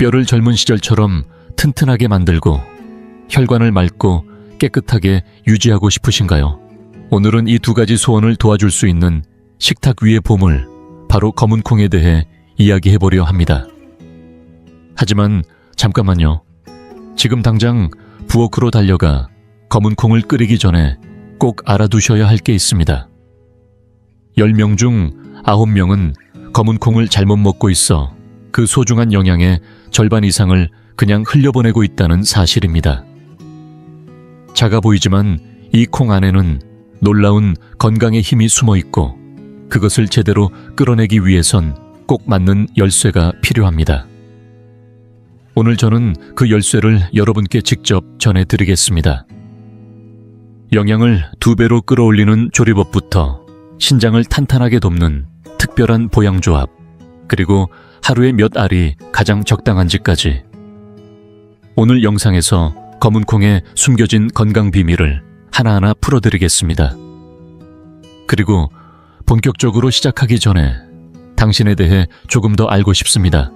뼈를 젊은 시절처럼 튼튼하게 만들고 혈관을 맑고 깨끗하게 유지하고 싶으신가요? 오늘은 이 두 가지 소원을 도와줄 수 있는 식탁 위의 보물, 바로 검은 콩에 대해 이야기해보려 합니다. 하지만 잠깐만요. 지금 당장 부엌으로 달려가 검은 콩을 끓이기 전에 꼭 알아두셔야 할 게 있습니다. 10명 중 9명은 검은 콩을 잘못 먹고 있어 그 소중한 영양의 절반 이상을 그냥 흘려보내고 있다는 사실입니다. 작아 보이지만 이 콩 안에는 놀라운 건강의 힘이 숨어 있고 그것을 제대로 끌어내기 위해선 꼭 맞는 열쇠가 필요합니다. 오늘 저는 그 열쇠를 여러분께 직접 전해드리겠습니다. 영양을 2배로 끌어올리는 조리법부터 신장을 탄탄하게 돕는 특별한 보양조합, 그리고 하루에 몇 알이 가장 적당한지까지. 오늘 영상에서 검은 콩에 숨겨진 건강 비밀을 하나하나 풀어드리겠습니다. 그리고 본격적으로 시작하기 전에 당신에 대해 조금 더 알고 싶습니다.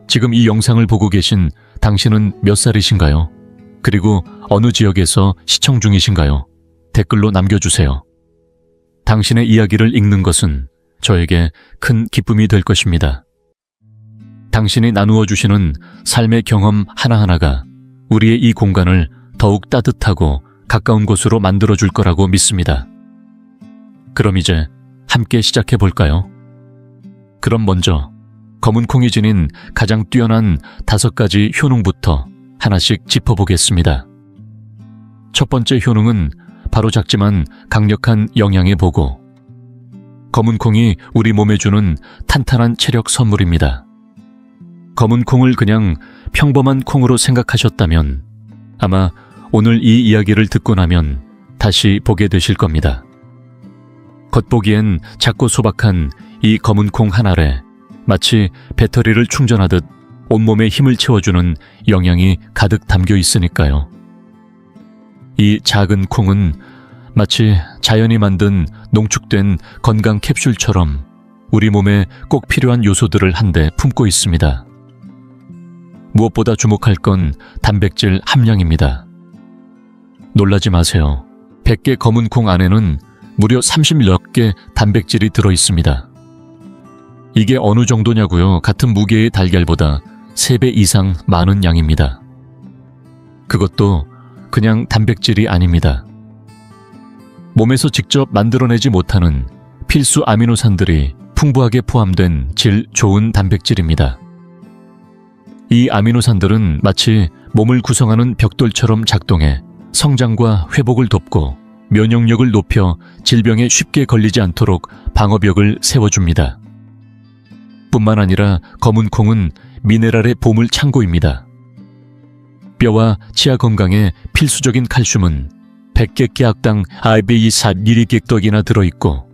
지금 이 영상을 보고 계신 당신은 몇 살이신가요? 그리고 어느 지역에서 시청 중이신가요? 댓글로 남겨주세요. 당신의 이야기를 읽는 것은 저에게 큰 기쁨이 될 것입니다. 당신이 나누어 주시는 삶의 경험 하나하나가 우리의 이 공간을 더욱 따뜻하고 가까운 곳으로 만들어줄 거라고 믿습니다. 그럼 이제 함께 시작해 볼까요? 그럼 먼저 검은 콩이 지닌 가장 뛰어난 5가지 효능부터 하나씩 짚어보겠습니다. 첫 번째 효능은 바로 작지만 강력한 영양의 보고. 검은 콩이 우리 몸에 주는 탄탄한 체력 선물입니다. 검은 콩을 그냥 평범한 콩으로 생각하셨다면 아마 오늘 이 이야기를 듣고 나면 다시 보게 되실 겁니다. 겉보기엔 작고 소박한 이 검은 콩 한 알에 마치 배터리를 충전하듯 온몸에 힘을 채워주는 영양이 가득 담겨 있으니까요. 이 작은 콩은 마치 자연이 만든 농축된 건강 캡슐처럼 우리 몸에 꼭 필요한 요소들을 한데 품고 있습니다. 무엇보다 주목할 건 단백질 함량입니다. 놀라지 마세요. 100개 검은 콩 안에는 무려 30몇 개 단백질이 들어있습니다. 이게 어느 정도냐고요? 같은 무게의 달걀보다 3배 이상 많은 양입니다. 그것도 그냥 단백질이 아닙니다. 몸에서 직접 만들어내지 못하는 필수 아미노산들이 풍부하게 포함된 질 좋은 단백질입니다. 이 아미노산들은 마치 몸을 구성하는 벽돌처럼 작동해 성장과 회복을 돕고 면역력을 높여 질병에 쉽게 걸리지 않도록 방어벽을 세워줍니다. 뿐만 아니라 검은 콩은 미네랄의 보물 창고입니다. 뼈와 치아 건강에 필수적인 칼슘은 100개 깨악당 IB24mg이나 들어있고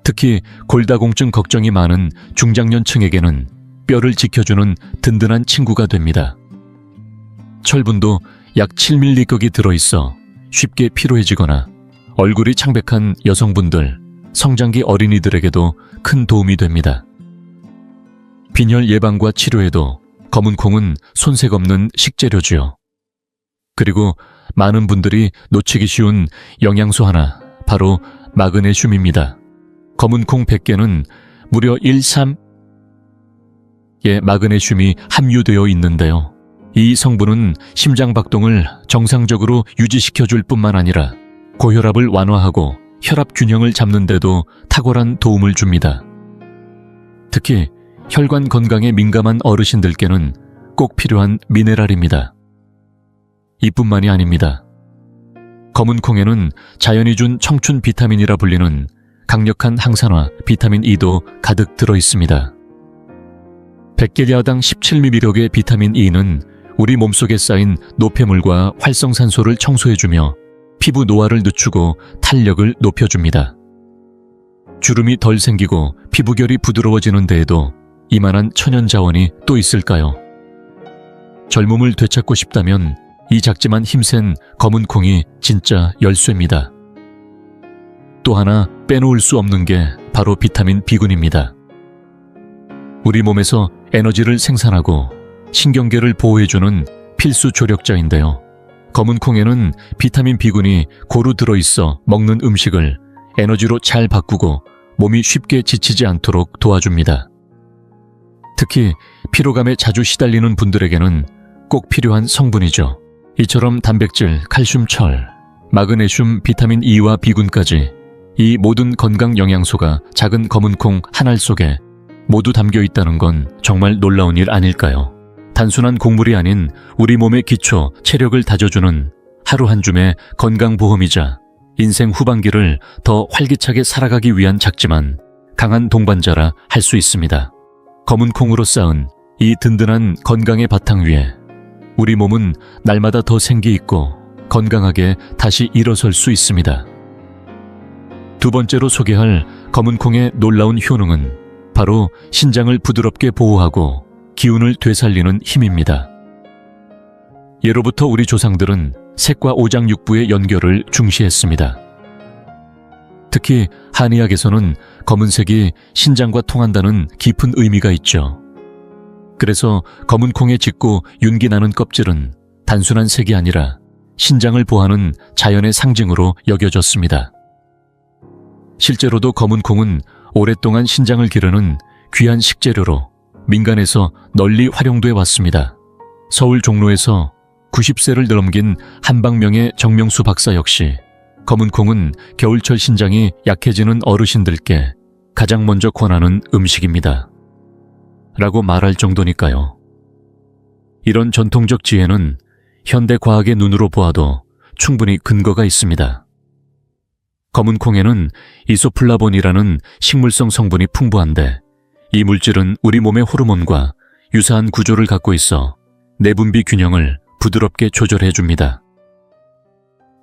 특히 골다공증 걱정이 많은 중장년층에게는 뼈를 지켜주는 든든한 친구가 됩니다. 철분도 약 7mg이 들어있어 쉽게 피로해지거나 얼굴이 창백한 여성분들, 성장기 어린이들에게도 큰 도움이 됩니다. 빈혈 예방과 치료에도 검은 콩은 손색 없는 식재료지요. 그리고 많은 분들이 놓치기 쉬운 영양소 하나, 바로 마그네슘입니다. 검은 콩 100개는 무려 1,3의 마그네슘이 함유되어 있는데요. 이 성분은 심장 박동을 정상적으로 유지시켜줄 뿐만 아니라 고혈압을 완화하고 혈압 균형을 잡는 데도 탁월한 도움을 줍니다. 특히 혈관 건강에 민감한 어르신들께는 꼭 필요한 미네랄입니다. 이뿐만이 아닙니다. 검은 콩에는 자연이 준 청춘 비타민이라 불리는 강력한 항산화 비타민 E도 가득 들어 있습니다. 100개야당 17mg의 비타민 E는 우리 몸속에 쌓인 노폐물과 활성산소를 청소해주며 피부 노화를 늦추고 탄력을 높여줍니다. 주름이 덜 생기고 피부결이 부드러워지는 데에도 이만한 천연 자원이 또 있을까요? 젊음을 되찾고 싶다면 이 작지만 힘센 검은 콩이 진짜 열쇠입니다. 또 하나 빼놓을 수 없는 게 바로 비타민 B군입니다. 우리 몸에서 에너지를 생산하고 신경계를 보호해주는 필수 조력자인데요. 검은 콩에는 비타민 B군이 고루 들어있어 먹는 음식을 에너지로 잘 바꾸고 몸이 쉽게 지치지 않도록 도와줍니다. 특히 피로감에 자주 시달리는 분들에게는 꼭 필요한 성분이죠. 이처럼 단백질, 칼슘, 철, 마그네슘, 비타민 E와 B군까지 이 모든 건강 영양소가 작은 검은 콩 한 알 속에 모두 담겨 있다는 건 정말 놀라운 일 아닐까요? 단순한 곡물이 아닌 우리 몸의 기초, 체력을 다져주는 하루 한 줌의 건강보험이자 인생 후반기를 더 활기차게 살아가기 위한 작지만 강한 동반자라 할 수 있습니다. 검은 콩으로 쌓은 이 든든한 건강의 바탕 위에 우리 몸은 날마다 더 생기 있고 건강하게 다시 일어설 수 있습니다. 두 번째로 소개할 검은 콩의 놀라운 효능은 바로 신장을 부드럽게 보호하고 기운을 되살리는 힘입니다. 예로부터 우리 조상들은 색과 오장육부의 연결을 중시했습니다. 특히 한의학에서는 검은색이 신장과 통한다는 깊은 의미가 있죠. 그래서 검은 콩에 짙고 윤기 나는 껍질은 단순한 색이 아니라 신장을 보호하는 자연의 상징으로 여겨졌습니다. 실제로도 검은 콩은 오랫동안 신장을 기르는 귀한 식재료로 민간에서 널리 활용돼 왔습니다. 서울 종로에서 90세를 넘긴 한방명의 정명수 박사 역시 검은 콩은 겨울철 신장이 약해지는 어르신들께 가장 먼저 권하는 음식입니다. 라고 말할 정도니까요. 이런 전통적 지혜는 현대 과학의 눈으로 보아도 충분히 근거가 있습니다. 검은 콩에는 이소플라본이라는 식물성 성분이 풍부한데 이 물질은 우리 몸의 호르몬과 유사한 구조를 갖고 있어 내분비 균형을 부드럽게 조절해줍니다.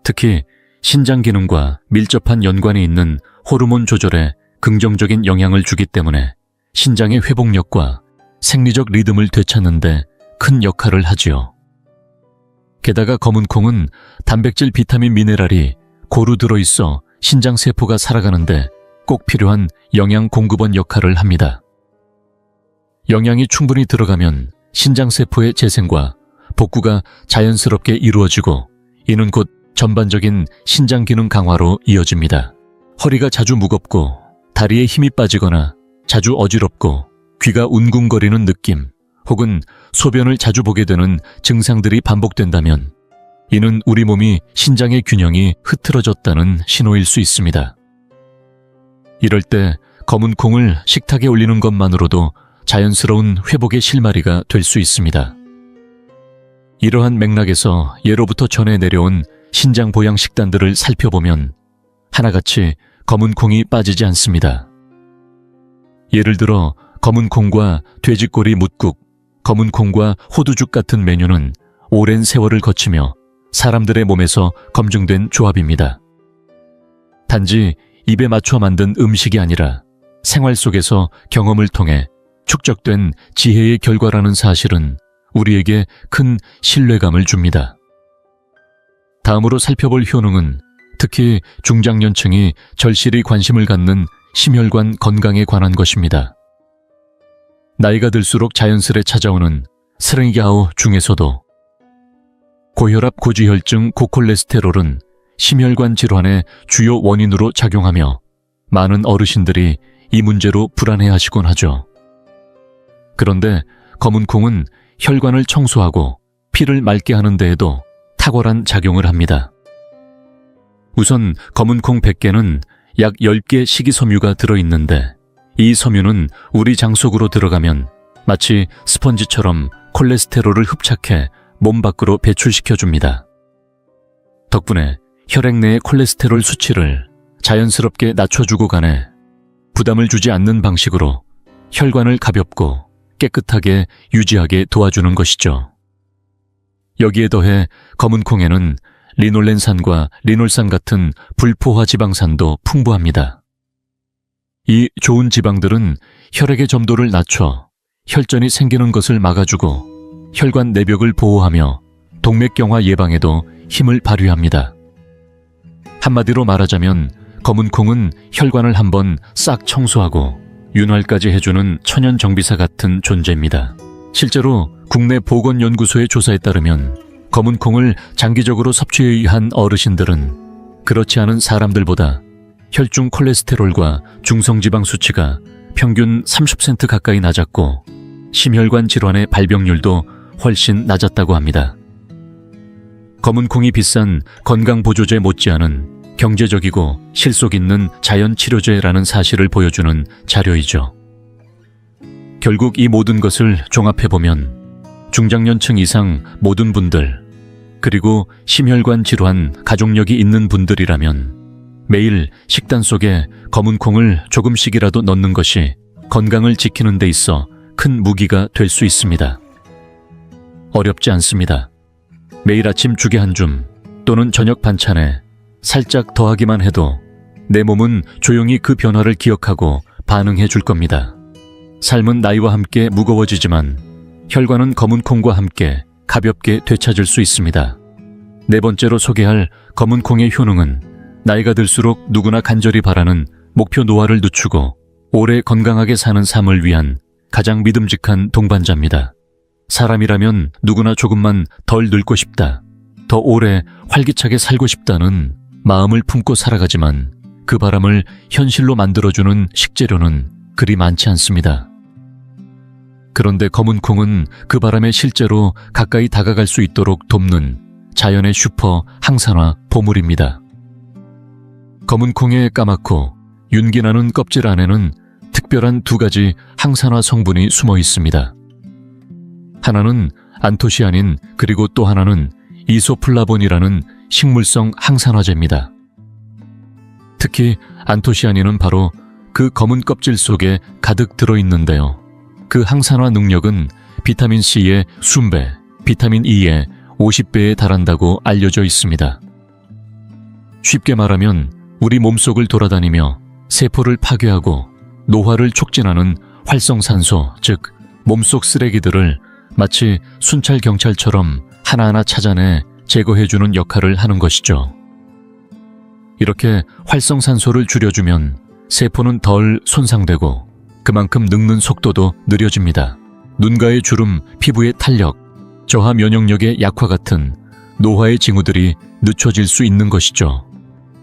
특히 신장 기능과 밀접한 연관이 있는 호르몬 조절에 긍정적인 영향을 주기 때문에 신장의 회복력과 생리적 리듬을 되찾는 데 큰 역할을 하지요. 게다가 검은 콩은 단백질, 비타민, 미네랄이 고루 들어있어 신장세포가 살아가는데 꼭 필요한 영양 공급원 역할을 합니다. 영양이 충분히 들어가면 신장세포의 재생과 복구가 자연스럽게 이루어지고 이는 곧 전반적인 신장 기능 강화로 이어집니다. 허리가 자주 무겁고 다리에 힘이 빠지거나 자주 어지럽고 귀가 웅궁거리는 느낌 혹은 소변을 자주 보게 되는 증상들이 반복된다면 이는 우리 몸이 신장의 균형이 흐트러졌다는 신호일 수 있습니다. 이럴 때 검은 콩을 식탁에 올리는 것만으로도 자연스러운 회복의 실마리가 될 수 있습니다. 이러한 맥락에서 예로부터 전해 내려온 신장 보양 식단들을 살펴보면 하나같이 검은 콩이 빠지지 않습니다. 예를 들어 검은 콩과 돼지꼬리 뭇국, 검은 콩과 호두죽 같은 메뉴는 오랜 세월을 거치며 사람들의 몸에서 검증된 조합입니다. 단지 입에 맞춰 만든 음식이 아니라 생활 속에서 경험을 통해 축적된 지혜의 결과라는 사실은 우리에게 큰 신뢰감을 줍니다. 다음으로 살펴볼 효능은 특히 중장년층이 절실히 관심을 갖는 심혈관 건강에 관한 것입니다. 나이가 들수록 자연스레 찾아오는 스랭기아우 중에서도 고혈압, 고지혈증, 고콜레스테롤은 심혈관 질환의 주요 원인으로 작용하며 많은 어르신들이 이 문제로 불안해하시곤 하죠. 그런데 검은 콩은 혈관을 청소하고 피를 맑게 하는 데에도 탁월한 작용을 합니다. 우선 검은 콩 100개는 약 10개 식이섬유가 들어있는데 이 섬유는 우리 장 속으로 들어가면 마치 스펀지처럼 콜레스테롤을 흡착해 몸 밖으로 배출시켜줍니다. 덕분에 혈액 내의 콜레스테롤 수치를 자연스럽게 낮춰주고 가네 부담을 주지 않는 방식으로 혈관을 가볍고 깨끗하게 유지하게 도와주는 것이죠. 여기에 더해 검은 콩에는 리놀렌산과 리놀산 같은 불포화 지방산도 풍부합니다. 이 좋은 지방들은 혈액의 점도를 낮춰 혈전이 생기는 것을 막아주고 혈관 내벽을 보호하며 동맥경화 예방에도 힘을 발휘합니다. 한마디로 말하자면 검은 콩은 혈관을 한번 싹 청소하고 윤활까지 해주는 천연 정비사 같은 존재입니다. 실제로 국내 보건연구소의 조사에 따르면 검은 콩을 장기적으로 섭취에 의한 어르신들은 그렇지 않은 사람들보다 혈중 콜레스테롤과 중성지방 수치가 평균 30% 가까이 낮았고 심혈관 질환의 발병률도 훨씬 낮았다고 합니다. 검은 콩이 비싼 건강보조제 못지않은 경제적이고 실속 있는 자연치료제라는 사실을 보여주는 자료이죠. 결국 이 모든 것을 종합해보면 중장년층 이상 모든 분들, 그리고 심혈관 질환 가족력이 있는 분들이라면 매일 식단 속에 검은 콩을 조금씩이라도 넣는 것이 건강을 지키는 데 있어 큰 무기가 될 수 있습니다. 어렵지 않습니다. 매일 아침 죽에 한 줌 또는 저녁 반찬에 살짝 더하기만 해도 내 몸은 조용히 그 변화를 기억하고 반응해 줄 겁니다. 삶은 나이와 함께 무거워지지만 혈관은 검은 콩과 함께 가볍게 되찾을 수 있습니다. 네 번째로 소개할 검은 콩의 효능은 나이가 들수록 누구나 간절히 바라는 목표 노화를 늦추고 오래 건강하게 사는 삶을 위한 가장 믿음직한 동반자입니다. 사람이라면 누구나 조금만 덜 늙고 싶다, 더 오래 활기차게 살고 싶다는 마음을 품고 살아가지만 그 바람을 현실로 만들어주는 식재료는 그리 많지 않습니다. 그런데 검은 콩은 그 바람에 실제로 가까이 다가갈 수 있도록 돕는 자연의 슈퍼 항산화 보물입니다. 검은 콩의 까맣고 윤기나는 껍질 안에는 특별한 두 가지 항산화 성분이 숨어 있습니다. 하나는 안토시아닌, 그리고 또 하나는 이소플라본이라는 식물성 항산화제입니다. 특히 안토시아닌은 바로 그 검은 껍질 속에 가득 들어있는데요. 그 항산화 능력은 비타민C의 20배, 비타민 E의 50배에 달한다고 알려져 있습니다. 쉽게 말하면 우리 몸속을 돌아다니며 세포를 파괴하고 노화를 촉진하는 활성산소, 즉 몸속 쓰레기들을 마치 순찰 경찰처럼 하나하나 찾아내 제거해주는 역할을 하는 것이죠. 이렇게 활성산소를 줄여주면 세포는 덜 손상되고 그만큼 늙는 속도도 느려집니다. 눈가의 주름, 피부의 탄력, 저하 면역력의 약화 같은 노화의 징후들이 늦춰질 수 있는 것이죠.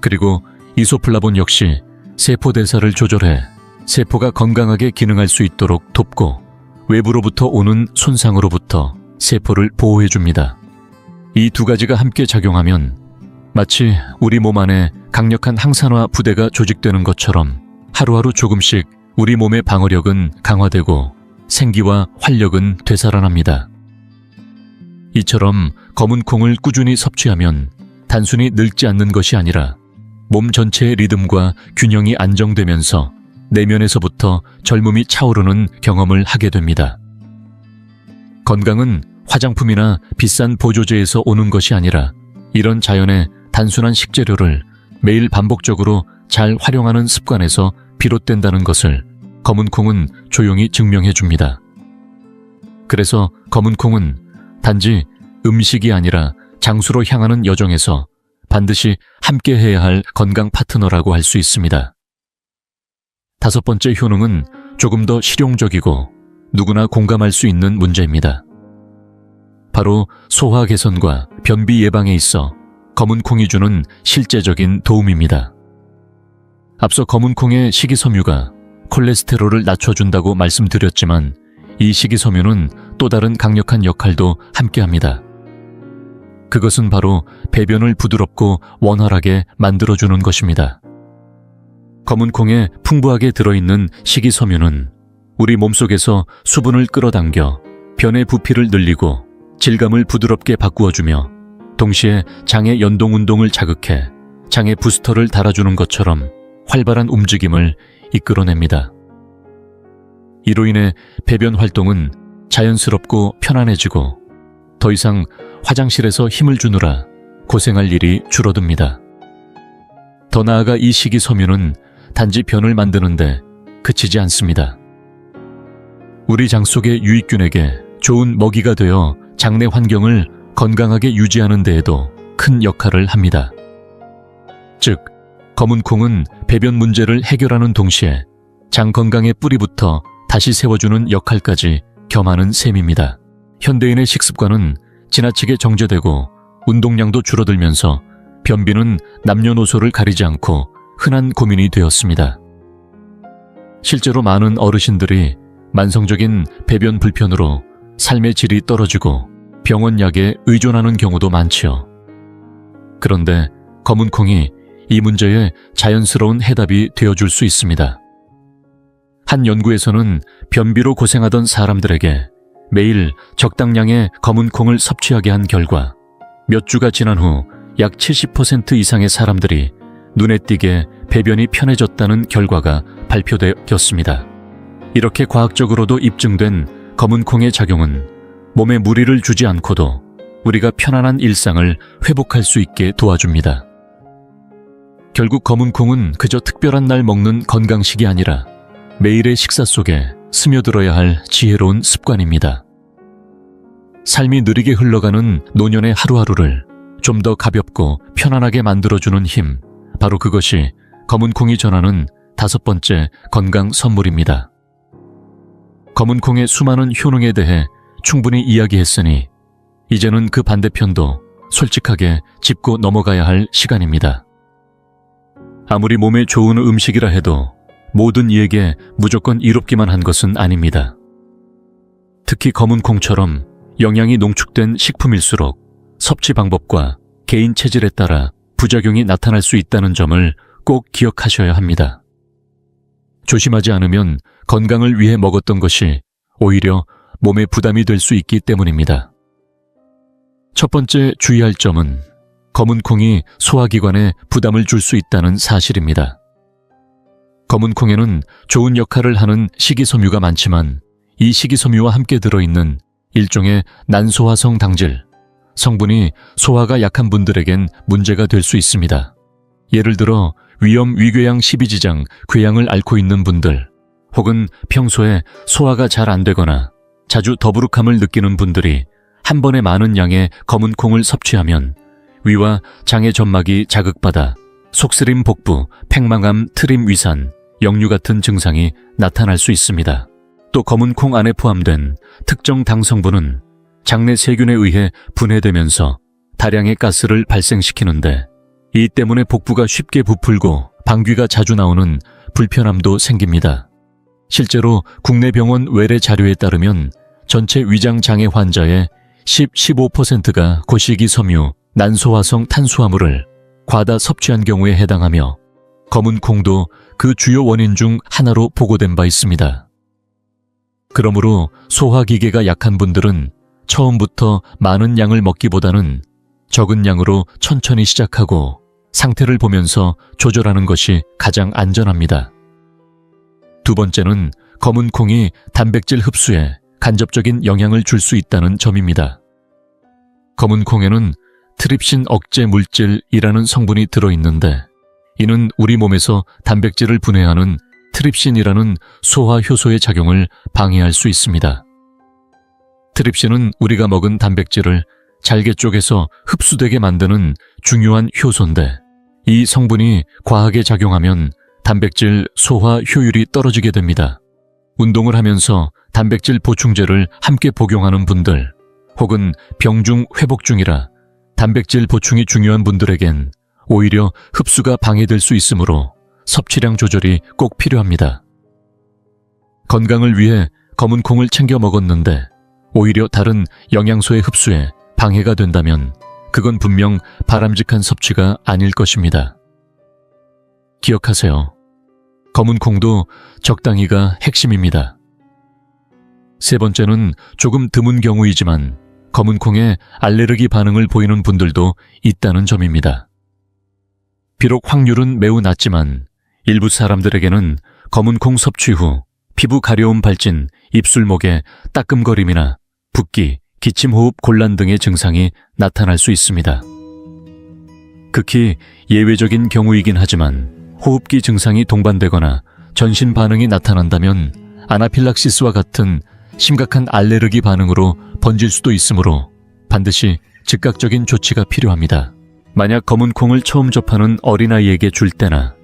그리고 이소플라본 역시 세포 대사를 조절해 세포가 건강하게 기능할 수 있도록 돕고 외부로부터 오는 손상으로부터 세포를 보호해줍니다. 이 두 가지가 함께 작용하면 마치 우리 몸 안에 강력한 항산화 부대가 조직되는 것처럼 하루하루 조금씩 우리 몸의 방어력은 강화되고 생기와 활력은 되살아납니다. 이처럼 검은 콩을 꾸준히 섭취하면 단순히 늙지 않는 것이 아니라 몸 전체의 리듬과 균형이 안정되면서 내면에서부터 젊음이 차오르는 경험을 하게 됩니다. 건강은 화장품이나 비싼 보조제에서 오는 것이 아니라 이런 자연의 단순한 식재료를 매일 반복적으로 잘 활용하는 습관에서 비롯된다는 것을 검은 콩은 조용히 증명해 줍니다. 그래서 검은 콩은 단지 음식이 아니라 장수로 향하는 여정에서 반드시 함께 해야 할 건강 파트너라고 할 수 있습니다. 다섯 번째 효능은 조금 더 실용적이고 누구나 공감할 수 있는 문제입니다. 바로 소화 개선과 변비 예방에 있어 검은 콩이 주는 실제적인 도움입니다. 앞서 검은 콩의 식이섬유가 콜레스테롤을 낮춰준다고 말씀드렸지만 이 식이섬유는 또 다른 강력한 역할도 함께합니다. 그것은 바로 배변을 부드럽고 원활하게 만들어주는 것입니다. 검은 콩에 풍부하게 들어있는 식이섬유는 우리 몸속에서 수분을 끌어당겨 변의 부피를 늘리고 질감을 부드럽게 바꾸어주며 동시에 장의 연동 운동을 자극해 장의 부스터를 달아주는 것처럼 활발한 움직임을 이끌어냅니다. 이로 인해 배변 활동은 자연스럽고 편안해지고 더 이상 화장실에서 힘을 주느라 고생할 일이 줄어듭니다. 더 나아가 이 식이섬유는 단지 변을 만드는데 그치지 않습니다. 우리 장 속의 유익균에게 좋은 먹이가 되어 장내 환경을 건강하게 유지하는 데에도 큰 역할을 합니다. 즉, 검은 콩은 배변 문제를 해결하는 동시에 장 건강의 뿌리부터 다시 세워주는 역할까지 겸하는 셈입니다. 현대인의 식습관은 지나치게 정제되고 운동량도 줄어들면서 변비는 남녀노소를 가리지 않고 흔한 고민이 되었습니다. 실제로 많은 어르신들이 만성적인 배변 불편으로 삶의 질이 떨어지고 병원 약에 의존하는 경우도 많지요. 그런데 검은콩이 이 문제에 자연스러운 해답이 되어줄 수 있습니다. 한 연구에서는 변비로 고생하던 사람들에게 매일 적당량의 검은콩을 섭취하게 한 결과 몇 주가 지난 후 약 70% 이상의 사람들이 눈에 띄게 배변이 편해졌다는 결과가 발표되었습니다. 이렇게 과학적으로도 입증된 검은콩의 작용은 몸에 무리를 주지 않고도 우리가 편안한 일상을 회복할 수 있게 도와줍니다. 결국 검은콩은 그저 특별한 날 먹는 건강식이 아니라 매일의 식사 속에 스며들어야 할 지혜로운 습관입니다. 삶이 느리게 흘러가는 노년의 하루하루를 좀 더 가볍고 편안하게 만들어주는 힘, 바로 그것이 검은콩이 전하는 5번째 건강 선물입니다. 검은콩의 수많은 효능에 대해 충분히 이야기했으니 이제는 그 반대편도 솔직하게 짚고 넘어가야 할 시간입니다. 아무리 몸에 좋은 음식이라 해도 모든 이에게 무조건 이롭기만 한 것은 아닙니다. 특히 검은콩처럼 영양이 농축된 식품일수록 섭취 방법과 개인 체질에 따라 부작용이 나타날 수 있다는 점을 꼭 기억하셔야 합니다. 조심하지 않으면 건강을 위해 먹었던 것이 오히려 몸에 부담이 될 수 있기 때문입니다. 첫 번째 주의할 점은 검은콩이 소화기관에 부담을 줄 수 있다는 사실입니다. 검은콩에는 좋은 역할을 하는 식이섬유가 많지만 이 식이섬유와 함께 들어있는 일종의 난소화성 당질, 성분이 소화가 약한 분들에겐 문제가 될 수 있습니다. 예를 들어 위염 위궤양 12지장 궤양을 앓고 있는 분들, 혹은 평소에 소화가 잘 안 되거나 자주 더부룩함을 느끼는 분들이 한 번에 많은 양의 검은콩을 섭취하면 위와 장의 점막이 자극받아 속쓰림 복부, 팽만감, 트림 위산, 역류 같은 증상이 나타날 수 있습니다. 또 검은콩 안에 포함된 특정 당 성분은 장내 세균에 의해 분해되면서 다량의 가스를 발생시키는데 이 때문에 복부가 쉽게 부풀고 방귀가 자주 나오는 불편함도 생깁니다. 실제로 국내 병원 외래 자료에 따르면 전체 위장장애 환자의 10-15%가 고식이섬유, 난소화성 탄수화물을 과다 섭취한 경우에 해당하며 검은콩도 그 주요 원인 중 하나로 보고된 바 있습니다. 그러므로 소화기계가 약한 분들은 처음부터 많은 양을 먹기보다는 적은 양으로 천천히 시작하고 상태를 보면서 조절하는 것이 가장 안전합니다. 두 번째는 검은콩이 단백질 흡수에 간접적인 영향을 줄 수 있다는 점입니다. 검은콩에는 트립신 억제 물질이라는 성분이 들어있는데 이는 우리 몸에서 단백질을 분해하는 트립신이라는 소화 효소의 작용을 방해할 수 있습니다. 트립신은 우리가 먹은 단백질을 잘게 쪼개서 흡수되게 만드는 중요한 효소인데 이 성분이 과하게 작용하면 단백질 소화 효율이 떨어지게 됩니다. 운동을 하면서 단백질 보충제를 함께 복용하는 분들 혹은 병중 회복 중이라 단백질 보충이 중요한 분들에겐 오히려 흡수가 방해될 수 있으므로 섭취량 조절이 꼭 필요합니다. 건강을 위해 검은콩을 챙겨 먹었는데 오히려 다른 영양소의 흡수에 방해가 된다면 그건 분명 바람직한 섭취가 아닐 것입니다. 기억하세요. 검은콩도 적당히가 핵심입니다. 세 번째는 조금 드문 경우이지만 검은콩에 알레르기 반응을 보이는 분들도 있다는 점입니다. 비록 확률은 매우 낮지만 일부 사람들에게는 검은콩 섭취 후 피부 가려움 발진, 입술목에 따끔거림이나 붓기, 기침호흡 곤란 등의 증상이 나타날 수 있습니다. 극히 예외적인 경우이긴 하지만 호흡기 증상이 동반되거나 전신 반응이 나타난다면 아나필락시스와 같은 심각한 알레르기 반응으로 번질 수도 있으므로 반드시 즉각적인 조치가 필요합니다. 만약 검은콩을 처음 접하는 어린아이에게 줄 때나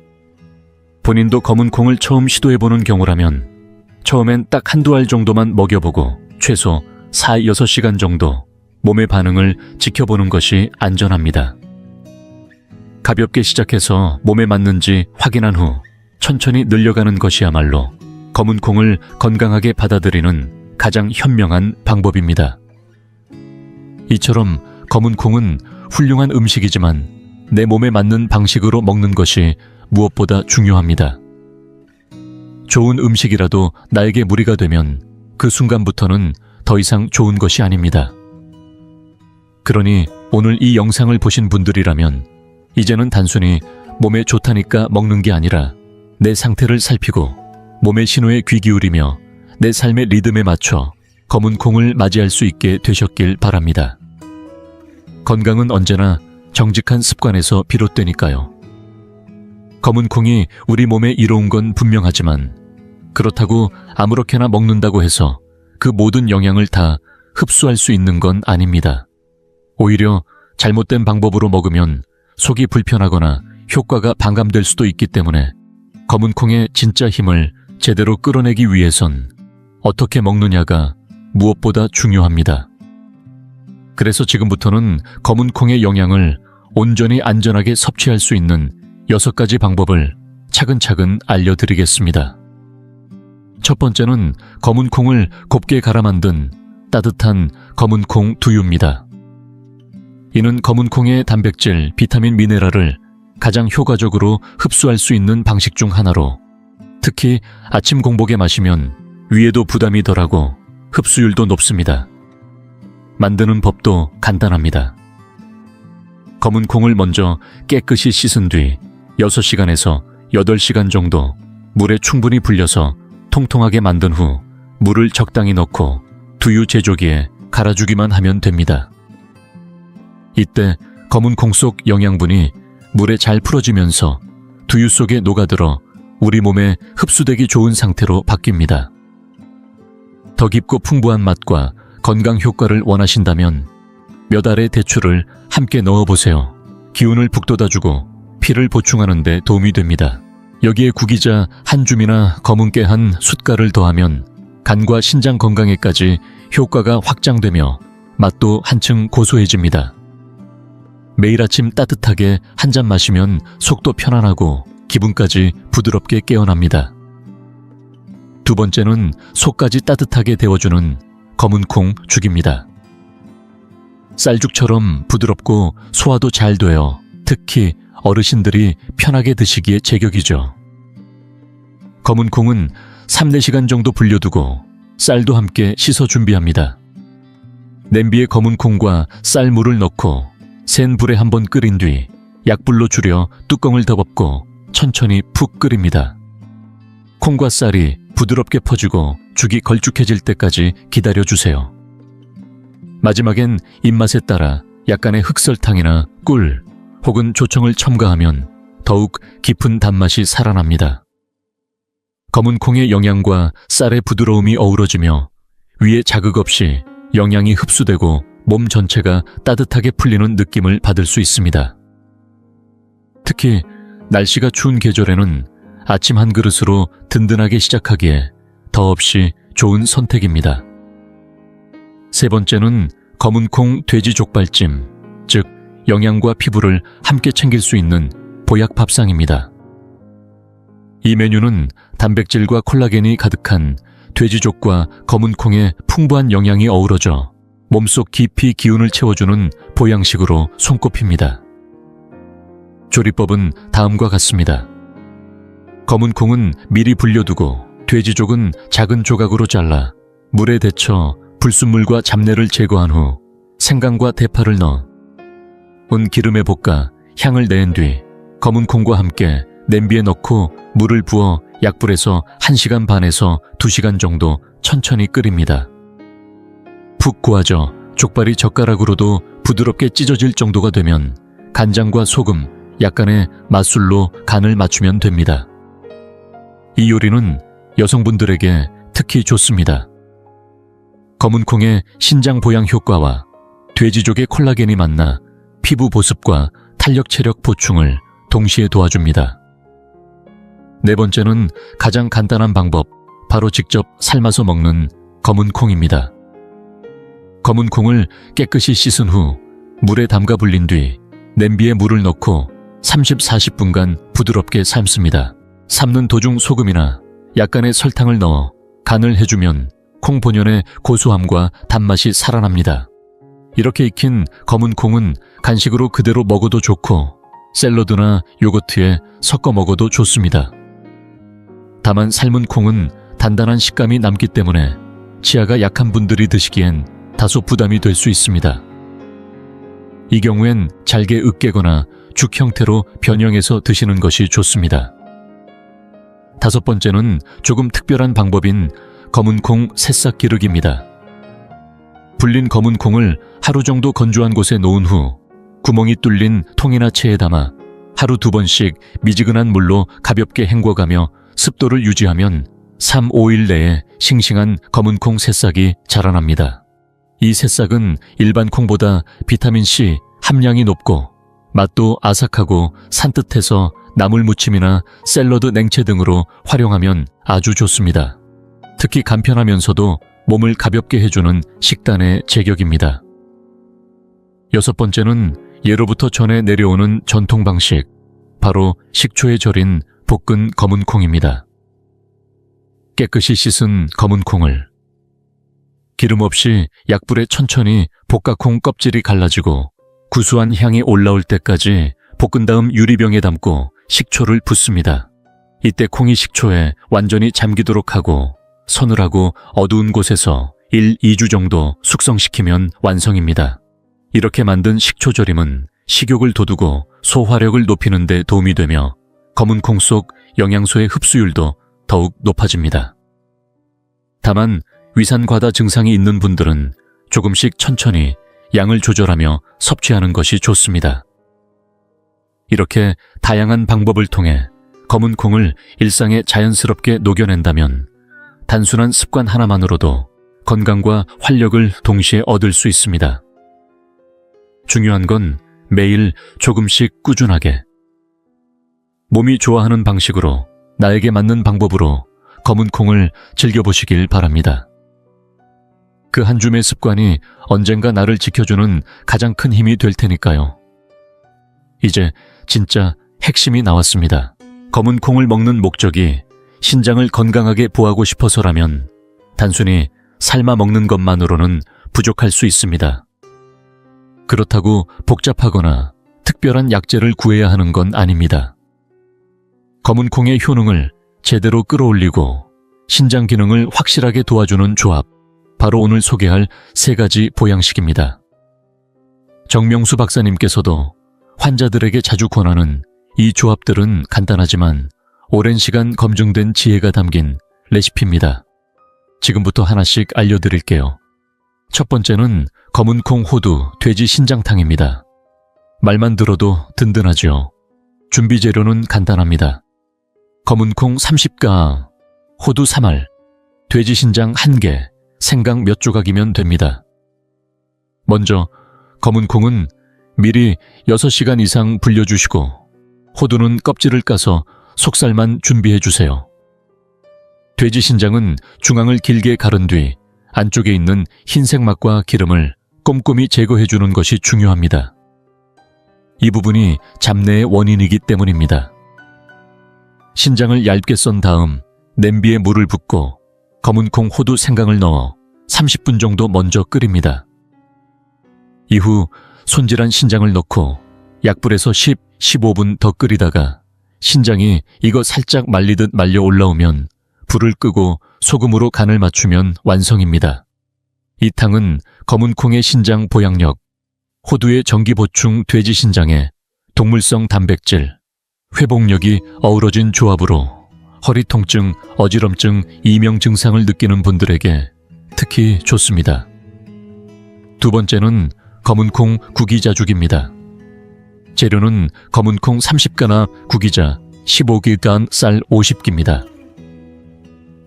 본인도 검은콩을 처음 시도해보는 경우라면 처음엔 딱 한두 알 정도만 먹여보고 최소 4-6시간 정도 몸의 반응을 지켜보는 것이 안전합니다. 가볍게 시작해서 몸에 맞는지 확인한 후 천천히 늘려가는 것이야말로 검은 콩을 건강하게 받아들이는 가장 현명한 방법입니다. 이처럼 검은 콩은 훌륭한 음식이지만 내 몸에 맞는 방식으로 먹는 것이 무엇보다 중요합니다. 좋은 음식이라도 나에게 무리가 되면 그 순간부터는 더 이상 좋은 것이 아닙니다. 그러니 오늘 이 영상을 보신 분들이라면 이제는 단순히 몸에 좋다니까 먹는 게 아니라 내 상태를 살피고 몸의 신호에 귀 기울이며 내 삶의 리듬에 맞춰 검은 콩을 맞이할 수 있게 되셨길 바랍니다. 건강은 언제나 정직한 습관에서 비롯되니까요. 검은 콩이 우리 몸에 이로운 건 분명하지만 그렇다고 아무렇게나 먹는다고 해서 그 모든 영양을 다 흡수할 수 있는 건 아닙니다. 오히려 잘못된 방법으로 먹으면 속이 불편하거나 효과가 반감될 수도 있기 때문에 검은 콩의 진짜 힘을 제대로 끌어내기 위해선 어떻게 먹느냐가 무엇보다 중요합니다. 그래서 지금부터는 검은 콩의 영양을 온전히 안전하게 섭취할 수 있는 6가지 방법을 차근차근 알려드리겠습니다. 첫 번째는 검은 콩을 곱게 갈아 만든 따뜻한 검은 콩 두유입니다. 이는 검은 콩의 단백질, 비타민, 미네랄을 가장 효과적으로 흡수할 수 있는 방식 중 하나로 특히 아침 공복에 마시면 위에도 부담이 덜하고 흡수율도 높습니다. 만드는 법도 간단합니다. 검은 콩을 먼저 깨끗이 씻은 뒤 6시간에서 8시간 정도 물에 충분히 불려서 통통하게 만든 후 물을 적당히 넣고 두유 제조기에 갈아주기만 하면 됩니다. 이때 검은 콩 속 영양분이 물에 잘 풀어지면서 두유 속에 녹아들어 우리 몸에 흡수되기 좋은 상태로 바뀝니다. 더 깊고 풍부한 맛과 건강 효과를 원하신다면 몇 알의 대추를 함께 넣어보세요. 기운을 북돋아주고 피를 보충하는 데 도움이 됩니다. 여기에 구기자 한 줌이나 검은 깨 한 숟갈을 더하면 간과 신장 건강에까지 효과가 확장되며 맛도 한층 고소해집니다. 매일 아침 따뜻하게 한 잔 마시면 속도 편안하고 기분까지 부드럽게 깨어납니다. 두 번째는 속까지 따뜻하게 데워주는 검은 콩 죽입니다. 쌀죽처럼 부드럽고 소화도 잘 되어 특히 어르신들이 편하게 드시기에 제격이죠. 검은 콩은 3-4시간 정도 불려두고 쌀도 함께 씻어 준비합니다. 냄비에 검은 콩과 쌀물을 넣고 센 불에 한번 끓인 뒤 약불로 줄여 뚜껑을 덮고 천천히 푹 끓입니다. 콩과 쌀이 부드럽게 퍼지고 죽이 걸쭉해질 때까지 기다려주세요. 마지막엔 입맛에 따라 약간의 흑설탕이나 꿀 혹은 조청을 첨가하면 더욱 깊은 단맛이 살아납니다. 검은 콩의 영양과 쌀의 부드러움이 어우러지며 위에 자극 없이 영양이 흡수되고 몸 전체가 따뜻하게 풀리는 느낌을 받을 수 있습니다. 특히 날씨가 추운 계절에는 아침 한 그릇으로 든든하게 시작하기에 더없이 좋은 선택입니다. 세 번째는 검은 콩 돼지 족발찜, 즉 영양과 피부를 함께 챙길 수 있는 보약 밥상입니다. 이 메뉴는 단백질과 콜라겐이 가득한 돼지족과 검은 콩의 풍부한 영양이 어우러져 몸속 깊이 기운을 채워주는 보양식으로 손꼽힙니다. 조리법은 다음과 같습니다. 검은 콩은 미리 불려두고 돼지족은 작은 조각으로 잘라 물에 데쳐 불순물과 잡내를 제거한 후 생강과 대파를 넣어 은 기름에 볶아 향을 낸 뒤 검은 콩과 함께 냄비에 넣고 물을 부어 약불에서 1시간 반에서 2시간 정도 천천히 끓입니다. 푹 고아져 족발이 젓가락으로도 부드럽게 찢어질 정도가 되면 간장과 소금, 약간의 맛술로 간을 맞추면 됩니다. 이 요리는 여성분들에게 특히 좋습니다. 검은 콩의 신장 보양 효과와 돼지족의 콜라겐이 만나 피부 보습과 탄력 체력 보충을 동시에 도와줍니다. 네 번째는 가장 간단한 방법, 바로 직접 삶아서 먹는 검은 콩입니다. 검은 콩을 깨끗이 씻은 후 물에 담가 불린 뒤 냄비에 물을 넣고 30-40분간 부드럽게 삶습니다. 삶는 도중 소금이나 약간의 설탕을 넣어 간을 해주면 콩 본연의 고소함과 단맛이 살아납니다. 이렇게 익힌 검은 콩은 간식으로 그대로 먹어도 좋고 샐러드나 요거트에 섞어 먹어도 좋습니다. 다만 삶은 콩은 단단한 식감이 남기 때문에 치아가 약한 분들이 드시기엔 다소 부담이 될 수 있습니다. 이 경우엔 잘게 으깨거나 죽 형태로 변형해서 드시는 것이 좋습니다. 5번째는 조금 특별한 방법인 검은 콩 새싹 기르기입니다. 불린 검은 콩을 하루 정도 건조한 곳에 놓은 후 구멍이 뚫린 통이나 체에 담아 하루 2번씩 미지근한 물로 가볍게 헹궈가며 습도를 유지하면 3-5일 내에 싱싱한 검은 콩 새싹이 자라납니다. 이 새싹은 일반 콩보다 비타민C 함량이 높고 맛도 아삭하고 산뜻해서 나물 무침이나 샐러드 냉채 등으로 활용하면 아주 좋습니다. 특히 간편하면서도 몸을 가볍게 해주는 식단의 제격입니다. 6번째는 예로부터 전해 내려오는 전통 방식, 바로 식초에 절인 볶은 검은 콩입니다. 깨끗이 씻은 검은 콩을 기름 없이 약불에 천천히 볶아콩 껍질이 갈라지고 구수한 향이 올라올 때까지 볶은 다음 유리병에 담고 식초를 붓습니다. 이때 콩이 식초에 완전히 잠기도록 하고 서늘하고 어두운 곳에서 1-2주 정도 숙성시키면 완성입니다. 이렇게 만든 식초절임은 식욕을 돋우고 소화력을 높이는 데 도움이 되며 검은 콩 속 영양소의 흡수율도 더욱 높아집니다. 다만 위산과다 증상이 있는 분들은 조금씩 천천히 양을 조절하며 섭취하는 것이 좋습니다. 이렇게 다양한 방법을 통해 검은 콩을 일상에 자연스럽게 녹여낸다면 단순한 습관 하나만으로도 건강과 활력을 동시에 얻을 수 있습니다. 중요한 건 매일 조금씩 꾸준하게 몸이 좋아하는 방식으로 나에게 맞는 방법으로 검은 콩을 즐겨보시길 바랍니다. 그 한 줌의 습관이 언젠가 나를 지켜주는 가장 큰 힘이 될 테니까요. 이제 진짜 핵심이 나왔습니다. 검은 콩을 먹는 목적이 신장을 건강하게 보호하고 싶어서라면 단순히 삶아 먹는 것만으로는 부족할 수 있습니다. 그렇다고 복잡하거나 특별한 약재를 구해야 하는 건 아닙니다. 검은 콩의 효능을 제대로 끌어올리고 신장 기능을 확실하게 도와주는 조합, 바로 오늘 소개할 3가지 보양식입니다. 정명수 박사님께서도 환자들에게 자주 권하는 이 조합들은 간단하지만 오랜 시간 검증된 지혜가 담긴 레시피입니다. 지금부터 하나씩 알려드릴게요. 첫 번째는 검은 콩 호두 돼지 신장탕입니다. 말만 들어도 든든하죠. 준비 재료는 간단합니다. 검은 콩 30가, 호두 3알, 돼지 신장 1개, 생강 몇 조각이면 됩니다. 먼저 검은 콩은 미리 6시간 이상 불려주시고 호두는 껍질을 까서 속살만 준비해주세요. 돼지 신장은 중앙을 길게 가른 뒤 안쪽에 있는 흰색 막과 기름을 꼼꼼히 제거해주는 것이 중요합니다. 이 부분이 잡내의 원인이기 때문입니다. 신장을 얇게 썬 다음 냄비에 물을 붓고 검은 콩, 호두, 생강을 넣어 30분 정도 먼저 끓입니다. 이후 손질한 신장을 넣고 약불에서 10-15분 더 끓이다가 신장이 익어 살짝 말리듯 말려 올라오면 불을 끄고 소금으로 간을 맞추면 완성입니다. 이 탕은 검은 콩의 신장 보양력, 호두의 전기 보충 돼지 신장에 동물성 단백질, 회복력이 어우러진 조합으로 허리 통증, 어지럼증, 이명 증상을 느끼는 분들에게 특히 좋습니다. 두 번째는 검은 콩 구기자죽입니다. 재료는 검은 콩 30가나 구기자 15g 쌀 50기입니다.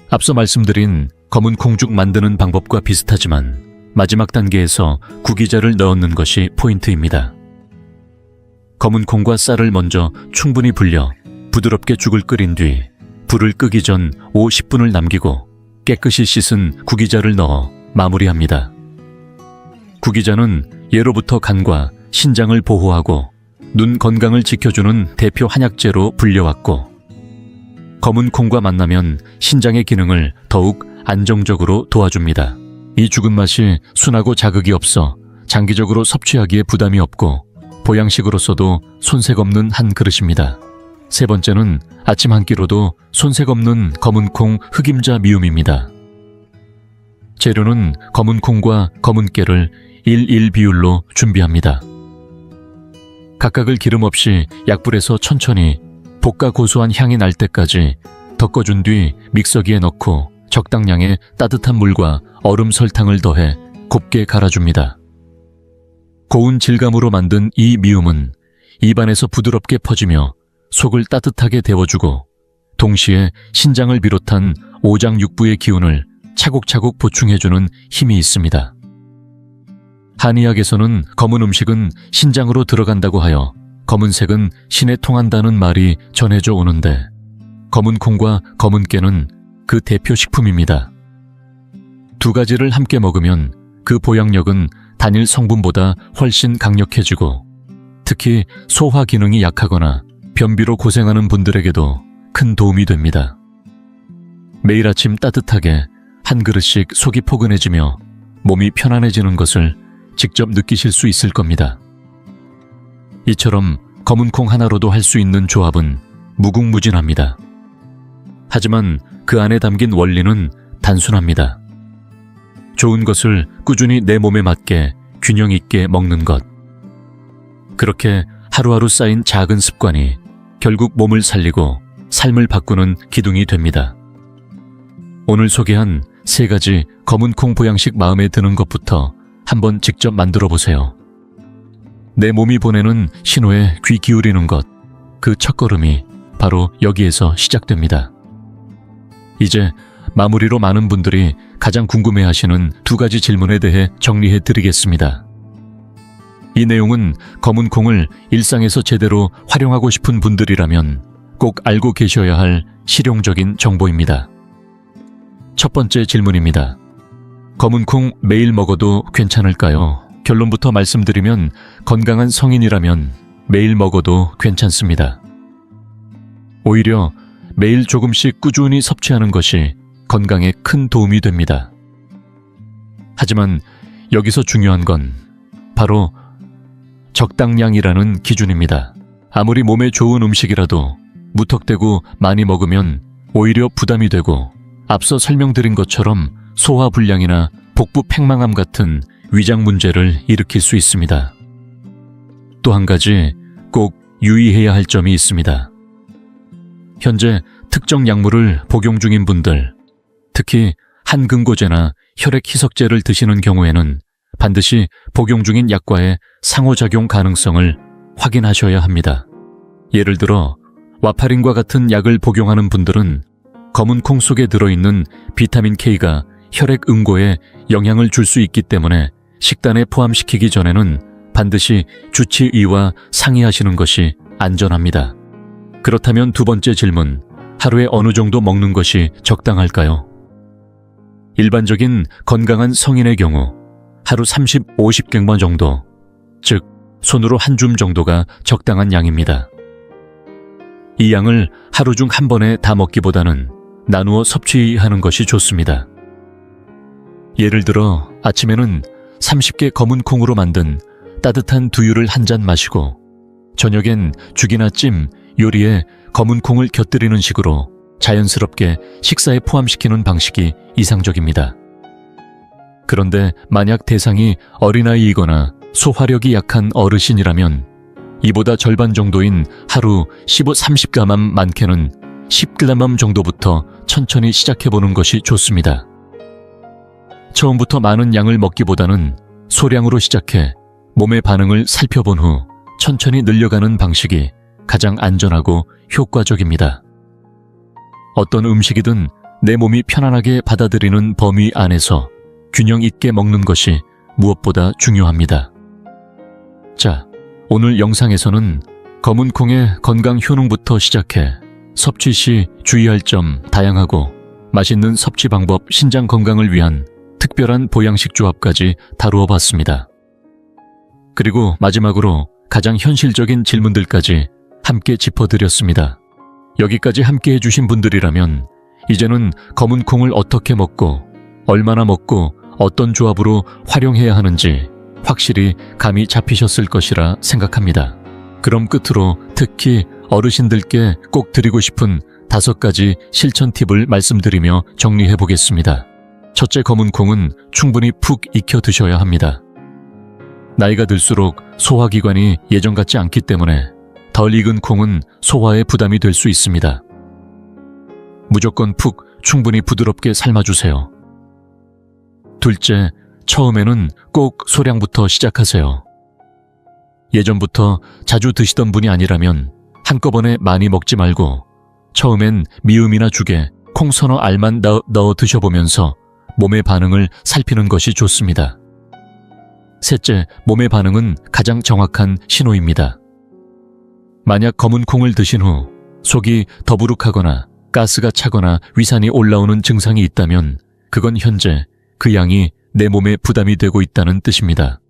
앞서 말씀드린 검은 콩죽 만드는 방법과 비슷하지만 마지막 단계에서 구기자를 넣는 것이 포인트입니다. 검은 콩과 쌀을 먼저 충분히 불려 부드럽게 죽을 끓인 뒤 불을 끄기 전 5-10분을 남기고 깨끗이 씻은 구기자를 넣어 마무리합니다. 구기자는 예로부터 간과 신장을 보호하고 눈 건강을 지켜주는 대표 한약재로 불려왔고, 검은 콩과 만나면 신장의 기능을 더욱 안정적으로 도와줍니다. 이 죽은 맛이 순하고 자극이 없어 장기적으로 섭취하기에 부담이 없고 보양식으로서도 손색 없는 한 그릇입니다. 세 번째는 아침 한 끼로도 손색 없는 검은 콩 흑임자 미음입니다. 재료는 검은 콩과 검은 깨를 1:1 비율로 준비합니다. 각각을 기름 없이 약불에서 천천히 볶아 고소한 향이 날 때까지 덮어준 뒤 믹서기에 넣고 적당량의 따뜻한 물과 얼음 설탕을 더해 곱게 갈아줍니다. 고운 질감으로 만든 이 미음은 입안에서 부드럽게 퍼지며 속을 따뜻하게 데워주고 동시에 신장을 비롯한 오장육부의 기운을 차곡차곡 보충해주는 힘이 있습니다. 한의학에서는 검은 음식은 신장으로 들어간다고 하여 검은색은 신에 통한다는 말이 전해져 오는데, 검은 콩과 검은 깨는 그 대표 식품입니다. 두 가지를 함께 먹으면 그 보양력은 단일 성분보다 훨씬 강력해지고, 특히 소화 기능이 약하거나 변비로 고생하는 분들에게도 큰 도움이 됩니다. 매일 아침 따뜻하게 한 그릇씩 속이 포근해지며 몸이 편안해지는 것을 직접 느끼실 수 있을 겁니다. 이처럼 검은 콩 하나로도 할 수 있는 조합은 무궁무진합니다. 하지만 그 안에 담긴 원리는 단순합니다. 좋은 것을 꾸준히 내 몸에 맞게 균형 있게 먹는 것. 그렇게 하루하루 쌓인 작은 습관이 결국 몸을 살리고 삶을 바꾸는 기둥이 됩니다. 오늘 소개한 3가지 검은 콩 보양식 마음에 드는 것부터 한번 직접 만들어 보세요. 내 몸이 보내는 신호에 귀 기울이는 것, 그 첫걸음이 바로 여기에서 시작됩니다. 이제 마무리로 많은 분들이 가장 궁금해하시는 2가지 질문에 대해 정리해 드리겠습니다. 이 내용은 검은 콩을 일상에서 제대로 활용하고 싶은 분들이라면 꼭 알고 계셔야 할 실용적인 정보입니다. 첫 번째 질문입니다. 검은 콩 매일 먹어도 괜찮을까요? 결론부터 말씀드리면 건강한 성인이라면 매일 먹어도 괜찮습니다. 오히려 매일 조금씩 꾸준히 섭취하는 것이 건강에 큰 도움이 됩니다. 하지만 여기서 중요한 건 바로 적당량이라는 기준입니다. 아무리 몸에 좋은 음식이라도 무턱대고 많이 먹으면 오히려 부담이 되고, 앞서 설명드린 것처럼 소화불량이나 복부 팽만함 같은 위장 문제를 일으킬 수 있습니다. 또 한 가지 꼭 유의해야 할 점이 있습니다. 현재 특정 약물을 복용 중인 분들, 특히 한금고제나 혈액희석제를 드시는 경우에는 반드시 복용 중인 약과의 상호작용 가능성을 확인하셔야 합니다. 예를 들어 와파린과 같은 약을 복용하는 분들은 검은 콩 속에 들어있는 비타민 K가 혈액 응고에 영향을 줄 수 있기 때문에 식단에 포함시키기 전에는 반드시 주치의와 상의하시는 것이 안전합니다. 그렇다면 2번째 질문, 하루에 어느 정도 먹는 것이 적당할까요? 일반적인 건강한 성인의 경우 하루 30, 50갱만 정도, 즉 손으로 한 줌 정도가 적당한 양입니다. 이 양을 하루 중 한 번에 다 먹기보다는 나누어 섭취하는 것이 좋습니다. 예를 들어 아침에는 30개 검은 콩으로 만든 따뜻한 두유를 한 잔 마시고, 저녁엔 죽이나 찜, 요리에 검은 콩을 곁들이는 식으로 자연스럽게 식사에 포함시키는 방식이 이상적입니다. 그런데 만약 대상이 어린아이이거나 소화력이 약한 어르신이라면 이보다 절반 정도인 하루 15-30g만 많게는 10g 정도부터 천천히 시작해보는 것이 좋습니다. 처음부터 많은 양을 먹기보다는 소량으로 시작해 몸의 반응을 살펴본 후 천천히 늘려가는 방식이 가장 안전하고 효과적입니다. 어떤 음식이든 내 몸이 편안하게 받아들이는 범위 안에서 균형 있게 먹는 것이 무엇보다 중요합니다. 자, 오늘 영상에서는 검은 콩의 건강 효능부터 시작해 섭취 시 주의할 점 다양하고 맛있는 섭취 방법, 신장 건강을 위한 특별한 보양식 조합까지 다루어 봤습니다. 그리고 마지막으로 가장 현실적인 질문들까지 함께 짚어드렸습니다. 여기까지 함께 해주신 분들이라면 이제는 검은 콩을 어떻게 먹고 얼마나 먹고 어떤 조합으로 활용해야 하는지 확실히 감이 잡히셨을 것이라 생각합니다. 그럼 끝으로 특히 어르신들께 꼭 드리고 싶은 5가지 실천 팁을 말씀드리며 정리해 보겠습니다. 첫째, 검은 콩은 충분히 푹 익혀 드셔야 합니다. 나이가 들수록 소화기관이 예전 같지 않기 때문에 덜 익은 콩은 소화에 부담이 될 수 있습니다. 무조건 푹 충분히 부드럽게 삶아주세요. 둘째, 처음에는 꼭 소량부터 시작하세요. 예전부터 자주 드시던 분이 아니라면 한꺼번에 많이 먹지 말고 처음엔 미음이나 죽에 콩 서너 알만 넣어 드셔보면서 몸의 반응을 살피는 것이 좋습니다. 셋째, 몸의 반응은 가장 정확한 신호입니다. 만약 검은 콩을 드신 후 속이 더부룩하거나 가스가 차거나 위산이 올라오는 증상이 있다면 그건 현재 그 양이 내 몸에 부담이 되고 있다는 뜻입니다.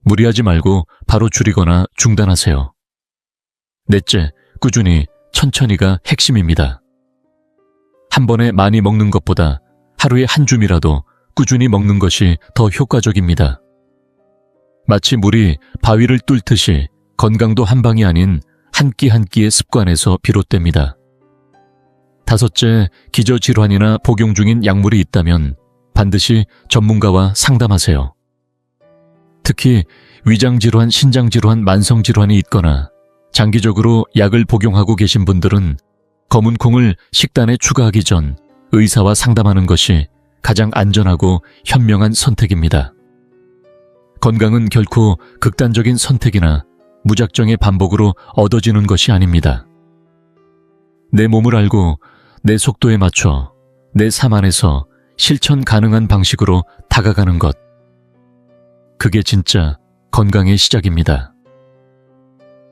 무리하지 말고 바로 줄이거나 중단하세요. 넷째, 꾸준히 천천히가 핵심입니다. 한 번에 많이 먹는 것보다 하루에 한 줌이라도 꾸준히 먹는 것이 더 효과적입니다. 마치 물이 바위를 뚫듯이 건강도 한 방이 아닌 한 끼 한 끼의 습관에서 비롯됩니다. 다섯째, 기저질환이나 복용 중인 약물이 있다면 반드시 전문가와 상담하세요. 특히 위장질환, 신장질환, 만성질환이 있거나 장기적으로 약을 복용하고 계신 분들은 검은 콩을 식단에 추가하기 전 의사와 상담하는 것이 가장 안전하고 현명한 선택입니다. 건강은 결코 극단적인 선택이나 무작정의 반복으로 얻어지는 것이 아닙니다. 내 몸을 알고 내 속도에 맞춰 내 삶 안에서 실천 가능한 방식으로 다가가는 것. 그게 진짜 건강의 시작입니다.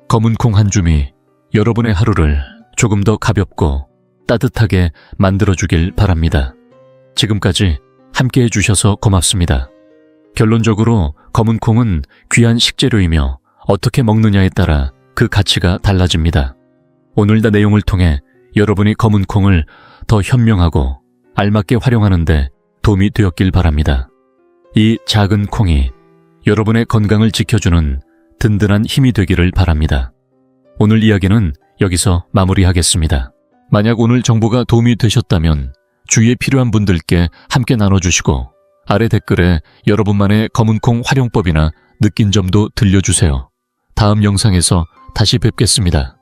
검은 콩 한 줌이 여러분의 하루를 조금 더 가볍고 따뜻하게 만들어주길 바랍니다. 지금까지 함께 해주셔서 고맙습니다. 결론적으로 검은 콩은 귀한 식재료이며 어떻게 먹느냐에 따라 그 가치가 달라집니다. 오늘 다 내용을 통해 여러분이 검은 콩을 더 현명하고 알맞게 활용하는 데 도움이 되었길 바랍니다. 이 작은 콩이 여러분의 건강을 지켜주는 든든한 힘이 되기를 바랍니다. 오늘 이야기는 여기서 마무리하겠습니다. 만약 오늘 정보가 도움이 되셨다면 주위에 필요한 분들께 함께 나눠주시고 아래 댓글에 여러분만의 검은 콩 활용법이나 느낀 점도 들려주세요. 다음 영상에서 다시 뵙겠습니다.